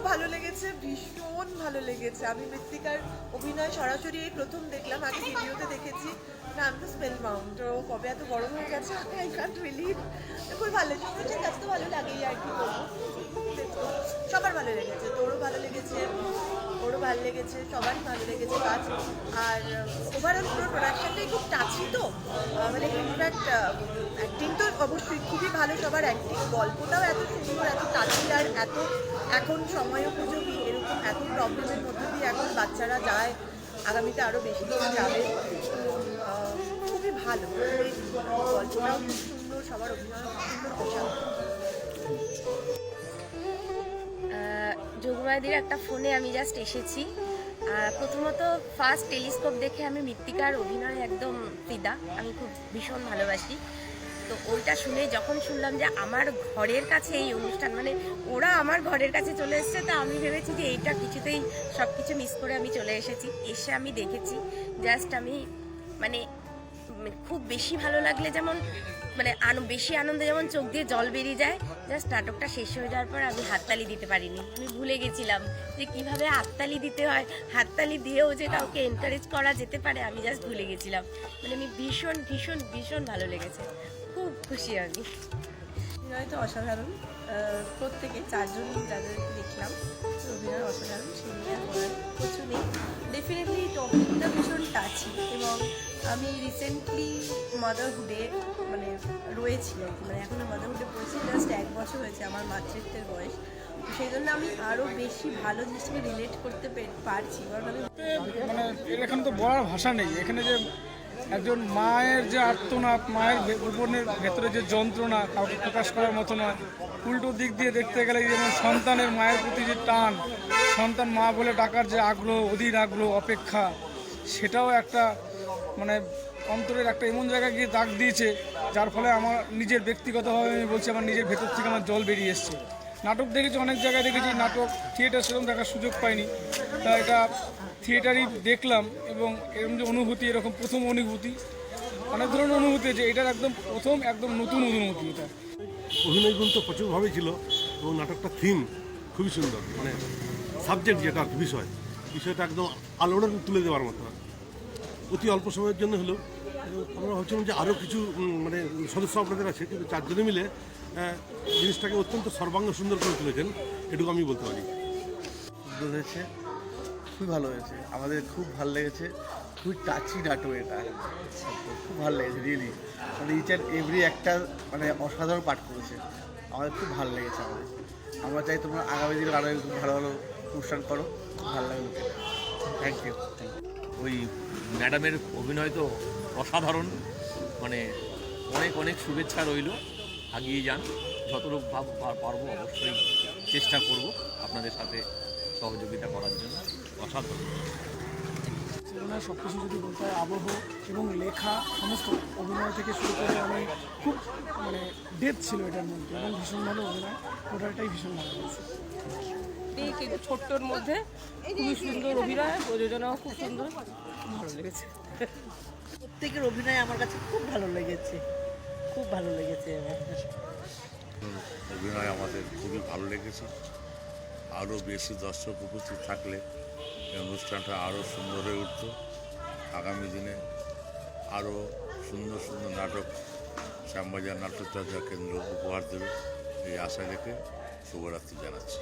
ভালো লেগেছে, ভীষণ ভালো লেগেছে। আমি মৃত্তিকার অভিনয় সরাসরি এই প্রথম দেখলাম, আগে ভিডিওতে দেখেছি। না, আমি তো স্পেল বাউন্ড। ও কবে এত বড় হয়ে গেছে, আই কান্ট বিলিভ। খুব ভালো লেগেছে, সৌমিত্রের কাছে তো ভালো লাগেই, আর কি বলবো। সবার ভালো লেগেছে, তোরও ভালো লেগেছে, ওরও ভালো লেগেছে, সবারই ভালো লেগেছে কাজ। আর ওভারঅল পুরো প্রোডাকশনটাই খুব টাচি তো, মানে ইনফ্যাক্ট অ্যাক্টিং তো অবশ্যই খুবই ভালো, সবার অ্যাক্টিং, গল্পটাও এত সুন্দর, এত টাচি, আর এত এখন সময় উপযোগী। এরকম এত প্রবলেমের মধ্যে দিয়ে এখন বাচ্চারা যায়, আগামীতে আরও বেশি দিন যাবে। তো খুবই ভালো, গল্পটাও খুব সুন্দর, সবার অভিনয় খুব সুন্দর, পোশাক। যোগমায়াদির একটা ফোনে আমি জাস্ট এসেছি। প্রথমত ফার্স্ট টেলিস্কোপ দেখে আমি মৃত্তিকার অভিনয় একদম ফিদা, আমি খুব ভীষণ ভালোবাসি। তো ওইটা শুনে যখন শুনলাম যে আমার ঘরের কাছে এই অনুষ্ঠান, মানে ওরা আমার ঘরের কাছে চলে এসেছে, তা আমি ভেবেছি যে এইটা কিছুতেই সব কিছু মিস করে আমি চলে এসেছি। এসে আমি দেখেছি, জাস্ট আমি মানে খুব বেশি ভালো লাগলে যেমন মানে বেশি আনন্দে যেমন চোখ দিয়ে জল বেরিয়ে যায়, জাস্ট নাটকটা শেষ হয়ে যাওয়ার পর আমি হাততালি দিতে পারিনি। আমি ভুলে গেছিলাম যে কিভাবে হাততালি দিতে হয়, হাততালি দিয়েও যে কাউকে এনকারেজ করা যেতে পারে, আমি জাস্ট ভুলে গেছিলাম। মানে আমি ভীষণ ভীষণ ভীষণ ভালো লেগেছে, খুব খুশি আমি। অভিনয় তো অসাধারণ, প্রত্যেকে চারজন যাদেরকে দেখলাম অভিনয় অসাধারণ, সেগুলো বলার কিছু নেই। ডেফিনেটলি টপিকটা ভীষণ টাচি, এবং আমি রিসেন্টলি মাদারহুডে মানে রয়েছি আর কি, মানে এখনও মাদারহুডে পড়েছি, জাস্ট 1 বছর হয়েছে আমার মাতৃত্বের বয়স। তো সেই জন্য আমি আরও বেশি ভালো জিনিসটাকে রিলেট করতে পারছি, কারণ আমি মানে এখানে তো বলার ভাষা নেই। এখানে যে একজন মায়ের যে আর্তনাদ, মায়ের জীবনের ভেতরে যে যন্ত্রণা কাউকে প্রকাশ করার মতো নয়। উল্টো দিক দিয়ে দেখতে গেলে যেমন সন্তানের মায়ের প্রতি যে টান, সন্তান মা বলে ডাকার যে আগ্রহ, অধীর আগ্রহ, অপেক্ষা, সেটাও একটা মানে অন্তরের একটা এমন জায়গায় গিয়ে দাগ দিয়েছে, যার ফলে আমার নিজের ব্যক্তিগতভাবে আমি বলছি, আমার নিজের ভেতর থেকে আমার জল বেরিয়ে এসছে। নাটক দেখেছি, অনেক জায়গায় দেখেছি, নাটক থিয়েটার সেরকম দেখার সুযোগ পাইনি, তা এটা থিয়েটারই দেখলাম। এবং এরকম যে অনুভূতি, এরকম প্রথম অনুভূতি, অনেক ধরনের অনুভূতি আছে, এটার একদম প্রথম একদম নতুন অনুভূতি। এটা অভিনয় গুণ তো প্রচুরভাবেই ছিল, এবং নাটকটা থিম খুবই সুন্দর, মানে সাবজেক্ট যেটা বিষয়টা একদম আলোড়ন তুলে দেওয়ার মতো। অতি অল্প সময়ের জন্য হলেও আমরা ভাবছিলাম যে আরও কিছু মানে সদস্য আপনাদের আছে, কিন্তু চারজনে মিলে জিনিসটাকে অত্যন্ত সর্বাঙ্গ সুন্দর করে তুলেছেন, এটুকু আমি বলতে পারি। সুন্দর হয়েছে, খুবই ভালো হয়েছে, আমাদের খুব ভালো লেগেছে, খুবই টাচি নাটক এটা, খুব ভালো লেগেছে রিয়েলি। মানে ইচ অ্যান্ড এভরি একটা মানে অসাধারণ পাঠ করেছে, আমাদের খুব ভালো লেগেছে। আমরা চাই তোমরা আগামী দিনে আরও খুব ভালো ভালো অনুষ্ঠান করো, খুব ভালো লাগলো। Thank you. ওই ম্যাডামের অভিনয় তো অসাধারণ, মানে অনেক অনেক শুভেচ্ছা রইল, এগিয়ে যান, যতটুকু পারবো অবশ্যই চেষ্টা করব আপনাদের সাথে সহযোগিতা করার জন্য। অসাধারণ সিনেমার সব কিছু যদি বলতে হয়, আবহ এবং লেখা সমস্ত অভিনয় থেকে শুরু করে আমি খুব মানে ডেপথ ছিল এটার মধ্যে, এবং ভীষণ ভালো অভিনয়, টোটালটাই ভীষণ ভালো লেগেছে। কিন্তু ছোট্টর মধ্যে খুবই সুন্দর অভিনয়, প্রযোজনাও খুব সুন্দর, ভালো লেগেছে। প্রত্যেকের অভিনয় আমার কাছে খুব ভালো লেগেছে, খুব ভালো লেগেছে। অভিনয় আমাদের খুবই ভালো লেগেছে। আরও বেশি দর্শক উপস্থিত থাকলে এই অনুষ্ঠানটা আরও সুন্দর হয়ে উঠত। আগামী দিনে আরও সুন্দর সুন্দর নাটক শ্যামবাজার নাট্যচর্চা কেন্দ্র উপহার দেবে, এই আশা রেখে শুভরাত্রি জানাচ্ছি।